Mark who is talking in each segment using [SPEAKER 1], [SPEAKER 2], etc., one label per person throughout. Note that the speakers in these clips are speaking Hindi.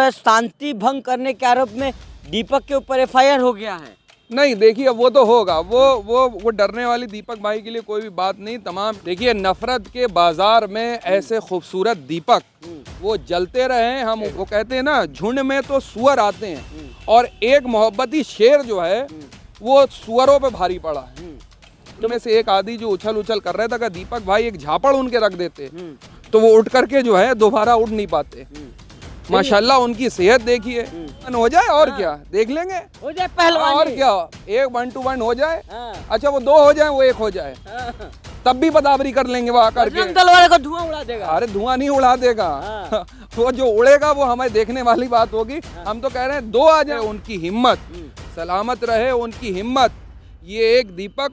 [SPEAKER 1] है शांति भंग करने के आरोप में दीपक के ऊपर एफआईआर हो गया है।
[SPEAKER 2] नहीं देखिए, वो तो होगा, वो डरने वाली दीपक भाई के लिए कोई भी बात नहीं। तमाम देखिए, नफरत के बाजार में ऐसे खूबसूरत दीपक वो जलते रहे। हम वो कहते हैं ना, झुंड में तो सुअर आते हैं और एक मोहब्बती शेर जो है वो सुअरों पे भारी पड़ा है। तो में से एक आदि जो उछल उछल कर रहा था, अगर दीपक भाई एक झापड़ उनके रख देते तो वो उठ करके जो है दोबारा उड़ नहीं पाते। माशाल्लाह उनकी सेहत देखिए, हो जाए और क्या देख लेंगे,
[SPEAKER 1] हो जाए पहलवान
[SPEAKER 2] और क्या, एक 1 to 1 हो जाए। अच्छा वो 2 हो जाए, वो 1 हो जाए, तब भी बराबरी कर लेंगे वो आकर के।
[SPEAKER 1] दल वाले को धुआं उड़ा देगा।
[SPEAKER 2] अरे धुआं नहीं उड़ा देगा, वो जो उड़ेगा वो हमें देखने वाली बात होगी। हम तो कह रहे हैं 2 आ जाए, उनकी हिम्मत सलामत रहे, उनकी हिम्मत। ये एक दीपक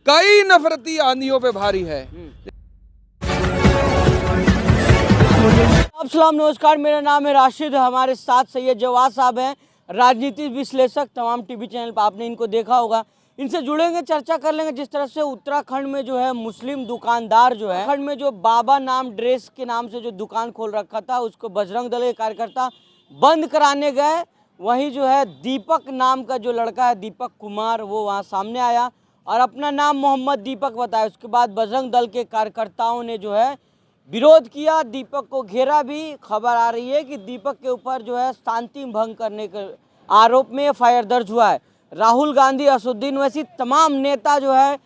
[SPEAKER 2] कई नफरती आंधियों पे भारी है।
[SPEAKER 1] अस्सलाम नमस्कार, मेरा नाम है राशिद, हमारे साथ सैयद जवाद साहब हैं, राजनीतिक विश्लेषक। तमाम टीवी चैनल पर आपने इनको देखा होगा। इनसे जुड़ेंगे, चर्चा कर लेंगे। जिस तरह से उत्तराखंड में जो है मुस्लिम दुकानदार जो है, उत्तराखंड में जो बाबा नाम ड्रेस के नाम से जो दुकान खोल रखा था, उसको बजरंग दल के कार्यकर्ता बंद कराने गए। वहीं जो है दीपक नाम का जो लड़का है, दीपक कुमार, वो वहाँ सामने आया और अपना नाम मोहम्मद दीपक बताया। उसके बाद बजरंग दल के कार्यकर्ताओं ने जो है विरोध किया, दीपक को घेरा भी। खबर आ रही है कि दीपक के ऊपर जो है शांति भंग करने के आरोप में एफआईआर दर्ज हुआ है। राहुल गांधी, असदुद्दीन ओवैसी, तमाम नेता जो है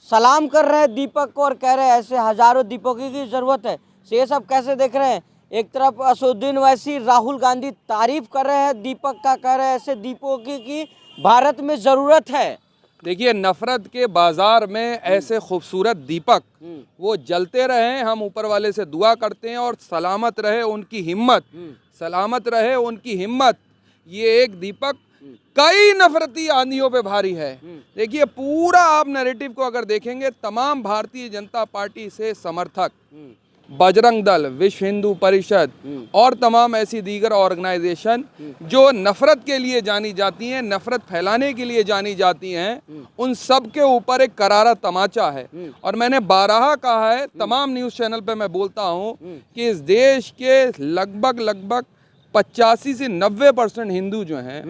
[SPEAKER 1] सलाम कर रहे हैं दीपक को और कह रहे हैं ऐसे हजारों दीपकों की ज़रूरत है। तो ये सब कैसे देख रहे हैं? एक तरफ असदुद्दीन ओवैसी, राहुल गांधी तारीफ कर रहे हैं दीपक का, कह रहे हैं ऐसे दीपकों की भारत में ज़रूरत है।
[SPEAKER 2] देखिए, नफरत के बाजार में ऐसे खूबसूरत दीपक वो जलते रहे। हम ऊपर वाले से दुआ करते हैं और सलामत रहे उनकी हिम्मत, सलामत रहे उनकी हिम्मत। ये एक दीपक कई नफरती आंधियों पे भारी है। देखिए, पूरा आप नैरेटिव को अगर देखेंगे, तमाम भारतीय जनता पार्टी से समर्थक, बजरंग दल, विश्व हिंदू परिषद और तमाम ऐसी दीगर ऑर्गेनाइजेशन जो नफरत के लिए जानी जाती हैं, नफरत फैलाने के लिए जानी जाती हैं, उन सब के ऊपर एक करारा तमाचा है। और मैंने बारहा कहा है, तमाम न्यूज़ चैनल पे मैं बोलता हूं कि इस देश के लगभग 85 से 90% हिंदू जो हैं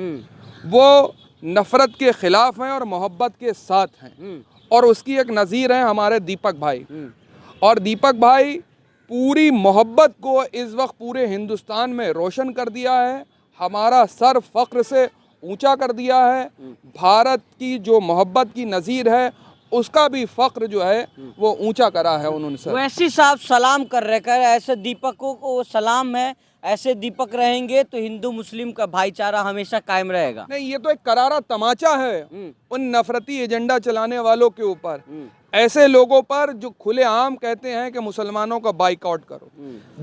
[SPEAKER 2] वो नफरत के खिलाफ हैं और मोहब्बत के साथ हैं। और उसकी एक नज़ीर है हमारे दीपक भाई। और दीपक भाई पूरी मोहब्बत को इस वक्त पूरे हिंदुस्तान में रोशन कर दिया है, हमारा सर फख्र से ऊंचा कर दिया है। भारत की जो मोहब्बत की नज़ीर है, उसका भी फख्र जो है वो ऊंचा करा है उन्होंने।
[SPEAKER 1] वैसी साहब सलाम कर रहे, कह रहे ऐसे दीपकों को सलाम है, ऐसे दीपक रहेंगे तो हिंदू मुस्लिम का भाईचारा हमेशा कायम रहेगा।
[SPEAKER 2] नहीं, ये तो एक करारा तमाचा है उन नफरती एजेंडा चलाने वालों के ऊपर, ऐसे लोगों पर जो खुलेआम कहते हैं कि मुसलमानों का बाइकआउट करो,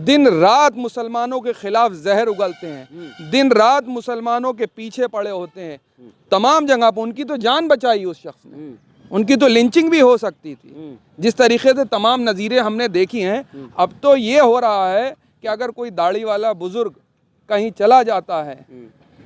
[SPEAKER 2] दिन रात मुसलमानों के खिलाफ जहर उगलते हैं, दिन रात मुसलमानों के पीछे पड़े होते हैं। तमाम जगह पर उनकी तो जान बचाई उस शख्स ने, उनकी तो लिंचिंग भी हो सकती थी। जिस तरीके से तमाम नज़ीरें हमने देखी हैं, अब तो ये हो रहा है कि अगर कोई दाढ़ी वाला बुजुर्ग कहीं चला जाता है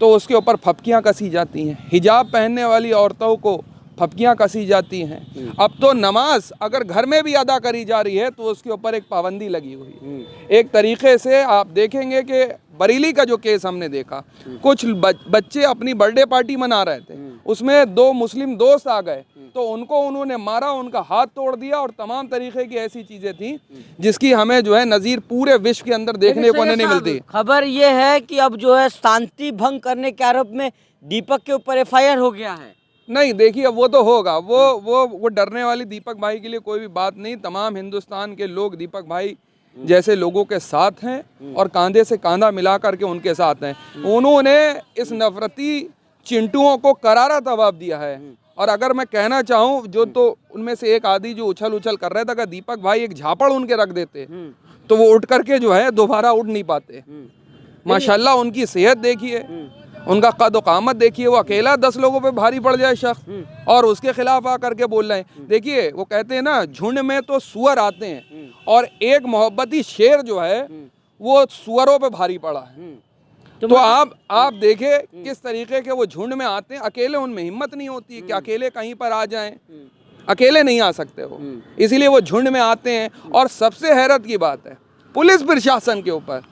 [SPEAKER 2] तो उसके ऊपर फपकियां कसी जाती हैं, हिजाब पहनने वाली औरतों को फपकियां कसी जाती हैं। अब तो नमाज अगर घर में भी अदा करी जा रही है तो उसके ऊपर एक पाबंदी लगी हुई है। एक तरीके से आप देखेंगे कि बरेली का जो केस हमने देखा, कुछ बच्चे अपनी बर्थडे पार्टी मना रहे थे, उसमें 2 मुस्लिम दोस्त आ गए तो उनको उन्होंने मारा, उनका हाथ तोड़ दिया और तमाम तरीके की ऐसी चीजें थी जिसकी हमें जो है नज़ीर पूरे विश्व के अंदर देखने को नहीं मिलती।
[SPEAKER 1] खबर ये है कि अब जो है शांति भंग करने के आरोप में दीपक के ऊपर एफआईआर हो गया है।
[SPEAKER 2] नहीं देखिए, वो तो होगा, वो डरने वाली दीपक भाई के लिए कोई भी बात नहीं। तमाम हिंदुस्तान के लोग दीपक भाई जैसे लोगों के साथ हैं और कांधे से कांधा मिला करके उनके साथ हैं। उन्होंने इस नफरती चिंटुओं को करारा जवाब दिया है। और अगर मैं कहना चाहूँ, जो तो उनमें से एक आदि जो उछल उछल कर रहा था, अगर दीपक भाई एक झापड़ उनके रख देते तो वो उठ करके जो है दोबारा उड़ नहीं पाते। माशाल्लाह उनकी सेहत देखिए, उनका कद कामत देखिए। वो अकेला 10 लोगों पे भारी पड़ जाए शख्स और उसके खिलाफ आकर के बोल रहे हैं। देखिए, वो कहते हैं ना, झुंड में तो सुअर आते हैं और एक मोहब्बती शेर जो है वो सुअरों पे भारी पड़ा है। तो आप देखें किस तरीके के वो झुंड में आते हैं। अकेले उनमें हिम्मत नहीं होती है कि अकेले कहीं पर आ जाएं, अकेले नहीं आ सकते वो, इसीलिए वो झुंड में आते हैं। और सबसे हैरत की बात है पुलिस प्रशासन के ऊपर,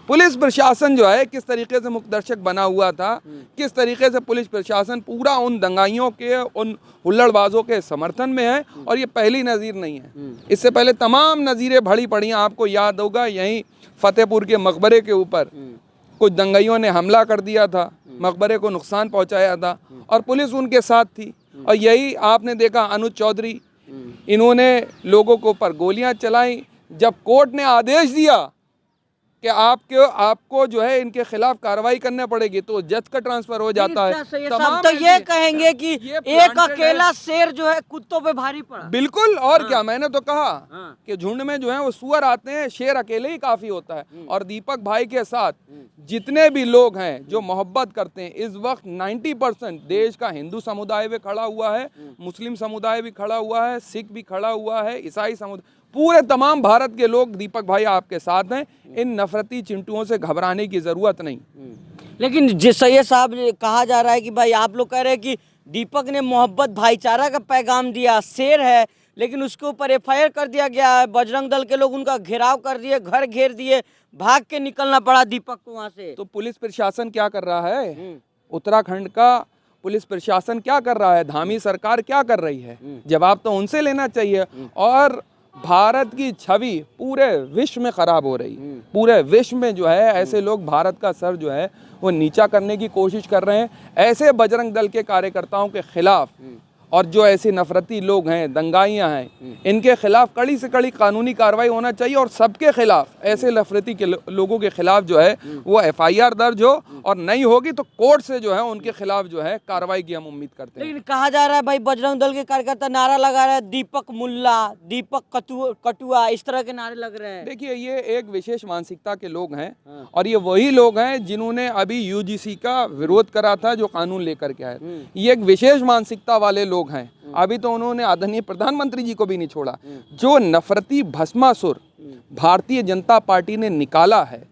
[SPEAKER 2] पुलिस प्रशासन जो है किस तरीके से मुखदर्शक बना हुआ था, किस तरीके से पुलिस प्रशासन पूरा उन दंगाइयों के, उन हुल्लड़बाजों के समर्थन में है। और ये पहली नज़ीर नहीं है, इससे पहले तमाम नज़ीरें भड़ी पड़ी हैं। आपको याद होगा यहीं फतेहपुर के मकबरे के ऊपर कुछ दंगाइयों ने हमला कर दिया था, मकबरे को नुकसान पहुंचाया था और पुलिस उनके साथ थी। और यही आपने देखा अनुज चौधरी, इन्होंने लोगों के ऊपर गोलियां चलाई। जब कोर्ट ने आदेश दिया कि आपको जो है इनके खिलाफ कार्रवाई करने पड़ेगी, तो जज का ट्रांसफर हो जाता है।
[SPEAKER 1] तमाम तो ये कहेंगे कि एक अकेला शेर जो है कुत्तों पे भारी पड़ा।
[SPEAKER 2] बिल्कुल, और क्या, मैंने तो कहा कि झुंड में जो है वो सुअर आते हैं, शेर अकेले ही काफी होता है। और दीपक भाई के साथ जितने भी लोग हैं जो मोहब्बत करते हैं, इस वक्त 90% देश का हिंदू समुदाय भी खड़ा हुआ है, मुस्लिम समुदाय भी खड़ा हुआ है, सिख भी खड़ा हुआ है, ईसाई समुदाय, पूरे तमाम भारत के लोग दीपक भाई आपके साथ हैं। इन नफरती चिंटुओं से घबराने की जरूरत नहीं।
[SPEAKER 1] लेकिन जिस सैयद साहब कहा जा रहा है कि भाई आप लोग कह रहे हैं कि दीपक ने मोहब्बत भाईचारा का पैगाम दिया, शेर है, लेकिन उसके ऊपर एफआईआर कर दिया गया है। बजरंग दल के लोग उनका घेराव कर दिए, घर घेर दिए, भाग के निकलना पड़ा दीपक को वहां से।
[SPEAKER 2] तो पुलिस प्रशासन क्या कर रहा है? उत्तराखंड का पुलिस प्रशासन क्या कर रहा है? धामी सरकार क्या कर रही है? जवाब तो उनसे लेना चाहिए। और भारत की छवि पूरे विश्व में खराब हो रही, पूरे विश्व में जो है ऐसे लोग भारत का सर जो है वो नीचा करने की कोशिश कर रहे हैं। ऐसे बजरंग दल के कार्यकर्ताओं के खिलाफ और जो ऐसे नफरती लोग हैं, दंगाइयाँ हैं, इनके खिलाफ कड़ी से कड़ी कानूनी कार्रवाई होना चाहिए। और सबके खिलाफ, ऐसे नफरती के लोगों के खिलाफ जो है वो एफआईआर दर्ज हो, और नहीं होगी तो कोर्ट से जो है उनके खिलाफ जो है कार्रवाई की हम उम्मीद करते हैं।
[SPEAKER 1] लेकिन कहा जा रहा है भाई बजरंग दल के कार्यकर्ता नारा लगा रहे हैं, दीपक मुल्ला, दीपक कटुआ, इस तरह के नारे लग रहे हैं।
[SPEAKER 2] देखिए, ये एक विशेष मानसिकता के लोग हैं और ये वही लोग हैं जिन्होंने अभी यूजीसी का विरोध करा था, जो कानून लेकर के आए। ये एक विशेष मानसिकता वाले लोग हैं। अभी तो उन्होंने आदरणीय प्रधानमंत्री जी को भी नहीं छोड़ा। जो नफरती भस्मासुर भारतीय जनता पार्टी ने निकाला है,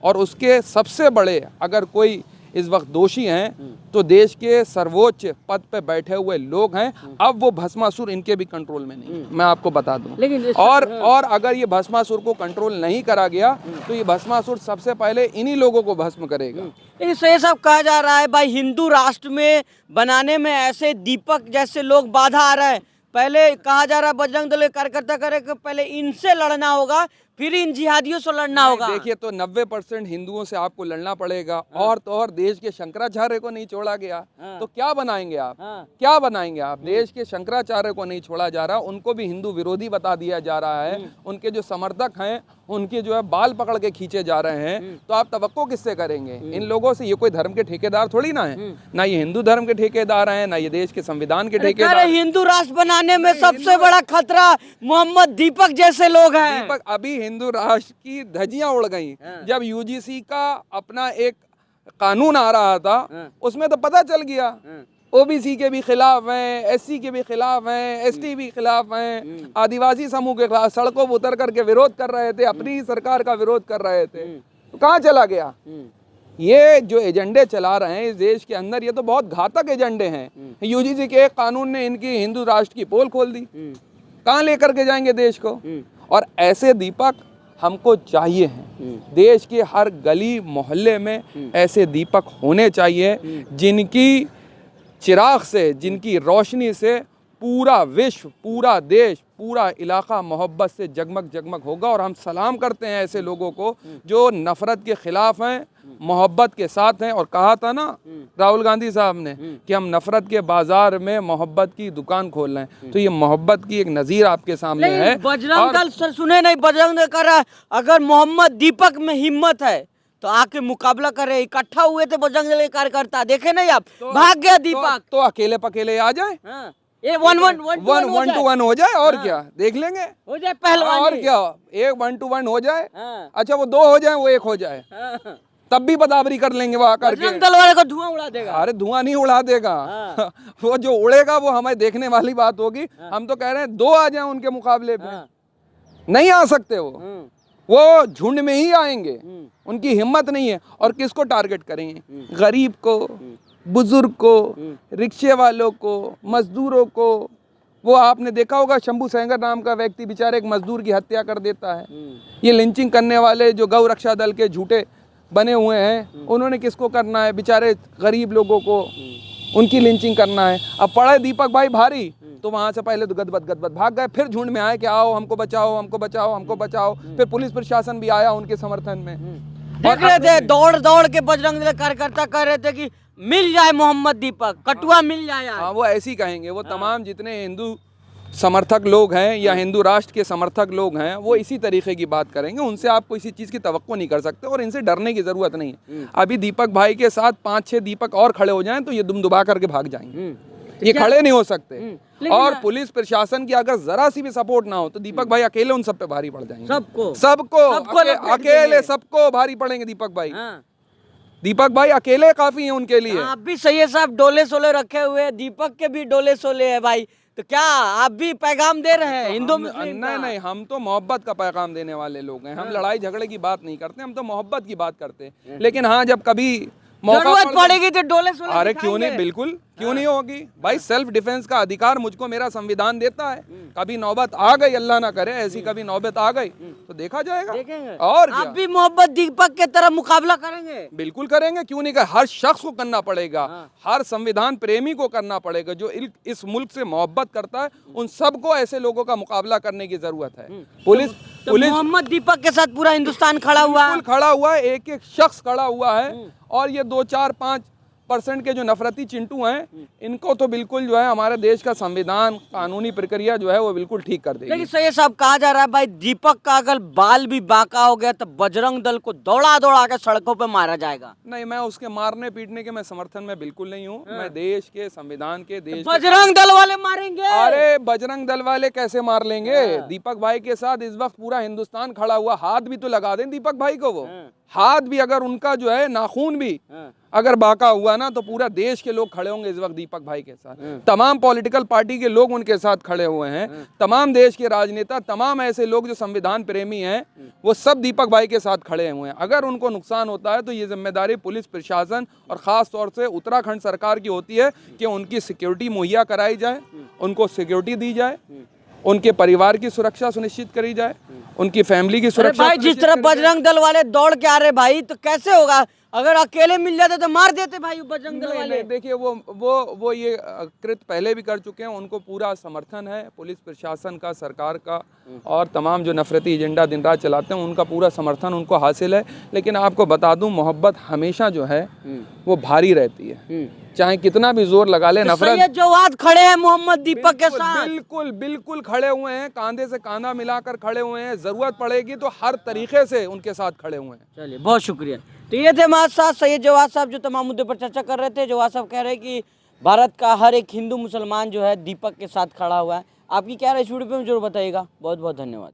[SPEAKER 2] और उसके सबसे बड़े अगर कोई इस वक्त दोषी हैं तो देश के सर्वोच्च पद पे बैठे हुए लोग हैं। अब वो भस्मासुर इनके भी कंट्रोल में नहीं, मैं आपको बता दूं।
[SPEAKER 1] लेकिन
[SPEAKER 2] और अगर ये भस्मासुर को कंट्रोल नहीं करा गया तो ये भस्मासुर सबसे पहले इन्हीं लोगों को भस्म करेगा।
[SPEAKER 1] लेकिन सही साहब कहा जा रहा है भाई हिंदू राष्ट्र में बनाने में ऐसे दीपक जैसे लोग बाधा आ रहे हैं। पहले कहा जा रहा है बजरंग दल के कार्यकर्ता करे कि पहले इनसे लड़ना होगा, फिर इन जिहादियों से लड़ना होगा।
[SPEAKER 2] देखिए, तो 90% हिंदुओं से आपको लड़ना पड़ेगा। और तो और देश के शंकराचार्य को नहीं छोड़ा गया तो क्या बनाएंगे आप? क्या बनाएंगे आप? देश के शंकराचार्य को नहीं छोड़ा जा रहा, उनको भी हिंदू विरोधी बता दिया जा रहा है। उनके जो समर्थक हैं उनके जो है बाल पकड़ के खींचे जा रहे हैं। तो आप तवक्को किससे करेंगे इन लोगों से? ये कोई धर्म के ठेकेदार थोड़ी ना है, ना ये हिंदू धर्म के ठेकेदार हैं, ना ये देश के संविधान के ठेकेदार।
[SPEAKER 1] हिंदू राष्ट्र बनाने में सबसे बड़ा खतरा मोहम्मद दीपक जैसे लोग हैं।
[SPEAKER 2] दीपक, अभी हिंदू राष्ट्र की धज्जियां उड़ गई जब यूजीसी का अपना एक कानून आ रहा था, उसमें तो पता चल गया ओबीसी के भी खिलाफ हैं, एससी के भी खिलाफ हैं, एसटी भी खिलाफ हैं, आदिवासी समूह के खिलाफ सड़कों पर उतर करके विरोध कर रहे थे, अपनी ही सरकार का विरोध कर रहे थे। तो कहाँ चला गया? ये जो एजेंडे चला रहे हैं इस देश के अंदर, ये तो बहुत घातक एजेंडे हैं। यूजीसी के एक कानून ने इनकी हिंदू राष्ट्र की पोल खोल दी। कहाँ लेकर के जाएंगे देश को? और ऐसे दीपक हमको चाहिए हैं। देश के हर गली मोहल्ले में ऐसे दीपक होने चाहिए जिनकी चिराग से, जिनकी रोशनी से पूरा विश्व, पूरा देश, पूरा इलाका मोहब्बत से जगमग जगमग होगा। और हम सलाम करते हैं ऐसे लोगों को जो नफरत के खिलाफ हैं, मोहब्बत के साथ हैं। और कहा था ना राहुल गांधी साहब ने कि हम नफरत के बाजार में मोहब्बत की दुकान खोल रहे हैं। तो ये मोहब्बत की एक नज़ीर आपके सामने है।
[SPEAKER 1] बजरंग दल सर सुने नहीं, बजरंग दल कर रहा है अगर मोहम्मद दीपक में हिम्मत है तो आके मुकाबला करे। इकट्ठा हुए थे बजरंग दल के कार्यकर्ता, देखे नहीं आप? भाग गया दीपक।
[SPEAKER 2] तो अकेले पकेले आ जाए,
[SPEAKER 1] ये 1-1
[SPEAKER 2] टू 1 हो जाए। और क्या, देख लेंगे,
[SPEAKER 1] हो जाए पहलवानी।
[SPEAKER 2] और क्या, एक 1 to 1 हो जाए। अच्छा, वो 2 हो जाए, वो 1 हो जाए, तब भी बराबरी कर लेंगे वो आकर के।
[SPEAKER 1] दल वाले को धुआं उड़ा देगा।
[SPEAKER 2] अरे धुआं नहीं उड़ा देगा। वो जो उड़ेगा वो हमें देखने वाली बात होगी। हम तो कह रहे हैं 2 आ जाए उनके मुकाबले पे। नहीं आ सकते वो झुंड में ही आएंगे, उनकी हिम्मत नहीं है। और किसको टारगेट करेंगे? गरीब को, बुजुर्ग को, रिक्शे वालों को, मजदूरों को। वो आपने देखा होगा शंभू सेंगर नाम का व्यक्ति बेचारे एक मजदूर की हत्या कर देता है। ये लिंचिंग करने वाले जो गौ रक्षा दल के झूठे बने हुए हैं, उन्होंने किसको करना है? बेचारे गरीब लोगों को उनकी लिंचिंग करना है। अब पड़े दीपक भाई भारी तो वहां से पहले तो गदबद भाग गए, फिर झुंड में आए कि आओ हमको बचाओ, हमको बचाओ, हमको बचाओ। फिर पुलिस प्रशासन भी आया उनके समर्थन में।
[SPEAKER 1] देख रहे थे दौड़ दौड़ के बजरंग दल कार्यकर्ता कह रहे थे कि मिल जाए मोहम्मद दीपक, कटुआ मिल जाए आज।
[SPEAKER 2] हाँ, वो ऐसे ही कहेंगे। वो तमाम जितने हिंदू समर्थक लोग हैं या हिंदू राष्ट्र के समर्थक लोग हैं, वो इसी तरीके की बात करेंगे। उनसे आप किसी चीज़ की तवक्को नहीं कर सकते और इनसे डरने की ज़रूरत नहीं है। अभी दीपक भाई के साथ 5-6 दीपक और खड़े हो जाएं तो ये दुमदुबा करके भाग जाएंगे, ये खड़े नहीं हो सकते। और पुलिस प्रशासन की अगर जरा सी भी सपोर्ट ना हो तो दीपक भाई अकेले उन सब पे भारी पड़ जाएंगे। सबको अकेले सबको भारी पड़ेंगे दीपक भाई। दीपक भाई अकेले काफी हैं उनके लिए।
[SPEAKER 1] आप भी सही है साहब, डोले सोले रखे हुए हैं, दीपक के भी डोले सोले है भाई, तो क्या आप भी पैगाम दे रहे हैं हिंदू मुस्लिम?
[SPEAKER 2] नहीं, हम तो मोहब्बत का पैगाम देने वाले लोग हैं। हम लड़ाई झगड़े की बात नहीं करते, हम तो मोहब्बत की बात करते हैं। लेकिन हाँ, जब कभी
[SPEAKER 1] जरूरत पड़ेगी तो डोले सोले
[SPEAKER 2] अरे क्यों नहीं, बिल्कुल क्यों नहीं होगी भाई। सेल्फ डिफेंस का अधिकार मुझको मेरा संविधान देता है। कभी नौबत आ गई, अल्लाह ना करे ऐसी कभी नौबत आ गई तो देखा जाएगा।
[SPEAKER 1] देखेंगे।
[SPEAKER 2] और
[SPEAKER 1] आप भी मोहब्बत दीपक के तरह मुकाबला करेंगे?
[SPEAKER 2] बिल्कुल करेंगे, क्यों नहीं। हर शख्स को करना पड़ेगा, हर संविधान प्रेमी को करना पड़ेगा। जो इस मुल्क से मोहब्बत करता है उन सबको ऐसे लोगों का मुकाबला करने की जरूरत है। पुलिस
[SPEAKER 1] मोहम्मद दीपक के साथ पूरा हिंदुस्तान खड़ा हुआ है,
[SPEAKER 2] खड़ा हुआ है, एक एक शख्स खड़ा हुआ है। और ये 2-4-5% के जो नफरती चिंटू हैं, इनको तो बिल्कुल जो है हमारे देश का संविधान कानूनी प्रक्रिया जो है वो बिल्कुल ठीक कर देगी।
[SPEAKER 1] लेकिन सही साहब कहा जा रहा है भाई, दीपक का अगर बाल भी बांका हो गया तो बजरंग दल को दौड़ा दौड़ा के सड़कों पे मारा जाएगा।
[SPEAKER 2] नहीं, मैं उसके मारने पीटने के मैं समर्थन में बिल्कुल नहीं हूँ। मैं देश के संविधान के देश
[SPEAKER 1] बजरंग दल वाले मारेंगे।
[SPEAKER 2] अरे बजरंग दल वाले कैसे मार लेंगे? दीपक भाई के साथ इस वक्त पूरा हिंदुस्तान खड़ा हुआ। हाथ भी तो लगा दें दीपक भाई को, वो हाथ भी अगर उनका जो है नाखून भी अगर बाका हुआ ना तो पूरा देश के लोग खड़े होंगे इस वक्त दीपक भाई के साथ। तमाम पॉलिटिकल पार्टी के लोग उनके साथ खड़े हुए हैं, तमाम देश के राजनेता, तमाम ऐसे लोग जो संविधान प्रेमी हैं, वो सब दीपक भाई के साथ खड़े हुए हैं। अगर उनको नुकसान होता है तो ये जिम्मेदारी पुलिस प्रशासन और ख़ास तौर से उत्तराखंड सरकार की होती है कि उनकी सिक्योरिटी मुहैया कराई जाए, उनको सिक्योरिटी दी जाए, उनके परिवार की सुरक्षा सुनिश्चित करी जाए, उनकी फैमिली की सुरक्षा।
[SPEAKER 1] भाई जिस तरह बजरंग दल वाले दौड़ के आ रहे भाई, तो कैसे होगा? अगर अकेले मिल जाते तो मार देते भाई बजरंग दल वाले।
[SPEAKER 2] देखिए वो ये कृत पहले भी कर चुके हैं, उनको पूरा समर्थन है पुलिस प्रशासन का, सरकार का, और तमाम जो नफरती एजेंडा दिन रात चलाते हैं उनका पूरा समर्थन उनको हासिल है। लेकिन आपको बता दूं, मोहब्बत हमेशा जो है वो भारी रहती है, चाहे कितना भी जोर लगा ले। नफरत
[SPEAKER 1] जो आज खड़े हैं मोहम्मद दीपक के साथ,
[SPEAKER 2] बिल्कुल खड़े हुए हैं, कांधे से कांधा मिलाकर खड़े हुए हैं। जरूरत पड़ेगी तो हर तरीके से उनके साथ खड़े हुए हैं।
[SPEAKER 1] चलिए, बहुत शुक्रिया। तो ये थे हमारे साथ सैयद जवाद साहब, जो तमाम मुद्दे पर चर्चा कर रहे थे। जवाद साहब कह रहे हैं कि भारत का हर एक हिंदू मुसलमान जो है दीपक के साथ खड़ा हुआ है। आपकी क्या राय इस वीडियो पे जरूर बताइएगा। बहुत बहुत धन्यवाद।